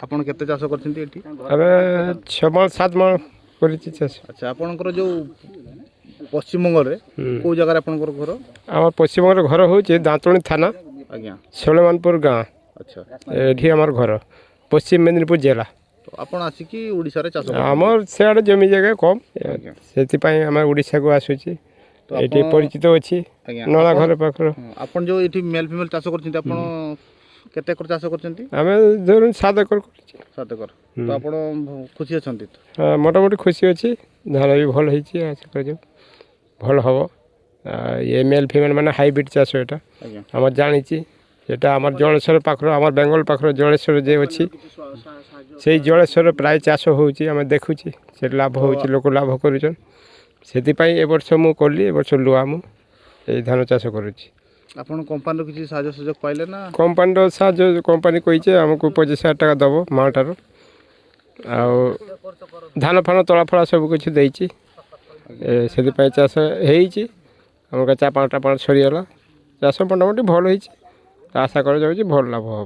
ଆପଣ କେତେ ଚାଷ କରିଛନ୍ତି ଏଠି? ଆମେ 6 ମାଣ 7 ମାଣ କରିଛି ଚାଷ। ଆଚ୍ଛା ଆପଣଙ୍କର ଯେଉଁ ପଶ୍ଚିମବଙ୍ଗରେ କେଉଁ ଜାଗାରେ ଆପଣଙ୍କର ଘର? আমার পশ্চিমবঙ্গের ঘর হচ্ছে দাঁতনি থানা ଆଜ୍ଞା ষোলমানপুর গাঁ। ଆଚ୍ଛା এটি আমার ঘর পশ্চিম মেদিনীপুর জেলা। ତ ଆପଣ ଆସିକି ଓଡ଼ିଶାରେ ଚାଷ କରୁଛନ୍ତି? আমার সিଆଡ଼େ জমি জায়গা কম ଆଜ୍ଞା ସେଥିପାଇଁ ଆମେ ଓଡ଼ିଶାକୁ ଆସୁଛି। ତ ଏଠି ଆପଣ ପରିଚିତ ଅଛି ଆଜ୍ଞା ନଳା ଆପଣ ଘର ପାଖର। ଆପଣ ଯେଉଁ ଏଠି ମେଲ୍ ଫିମେଲ୍ ଚାଷ କରୁଛନ୍ତି ଆପଣ କେତେ ଏକର ଚାଷ କରିଛନ୍ତି? ଆମେ ଧরুন 7 একর କରିଛୁ। 7 ଏକର। ତ ଆପଣ ଖୁସି ଅଛନ୍ତି ତ? মোটামুটি খুশি ଅଛି ଧାନ ବି ଭଲ ହେଇଛି ଆଶା କରାଯାଉ ଭଲ ହେବ। ଏ ମେଲ୍ ଫିମେଲ୍ ମାନେ ହାଇବ୍ରିଡ଼ ଚାଷ ଏଟା ଆଜ୍ଞା ଆମର ଜାଣିଛି। এটা আমার জଳେଶ୍ୱର ପାଖର আমার ବେଙ୍ଗଲ ପାଖର ଜଳେଶ୍ୱର ଯେ ଅଛି ସେଇ ଜଳେଶ୍ୱର ପ୍ରାୟ ଚାଷ ହେଉଛି ଆମେ ଦେଖୁଛି ସେଠି ଲାଭ ହେଉଛି ଲୋକ ଲାଭ କରୁଛନ୍। ସେଥିପାଇଁ ଏ ବର୍ଷ ମୁଁ କଲି ଏ ବର୍ଷ ଲୁଆ ମୁଁ ଏଇ ଧାନ ଚାଷ କରୁଛି। ଆପଣ କମ୍ପାନୀରୁ କିଛି ସାହାଯ୍ୟ ସୁଯୋଗ ପାଇଲେ ନା? କମ୍ପାନୀର ସାହାଯ୍ୟ କମ୍ପାନୀ କହିଛେ ଆମକୁ 25,000 ଟଙ୍କା ଦେବ ମାଆଠାରୁ ଆଉ ଧାନ ଫାନ ତଳା ଫଳା ସବୁ କିଛି ଦେଇଛି। ସେଥିପାଇଁ ଚାଷ ହେଇଛି ଆମର ଚା 5ଟା 5 ସରିଗଲା ଚାଷ ମୋଟାମୁଟି ଭଲ ହେଇଛି। ଆଶା କରାଯାଉଛି ଭଲ ଲାଭ ହେବ।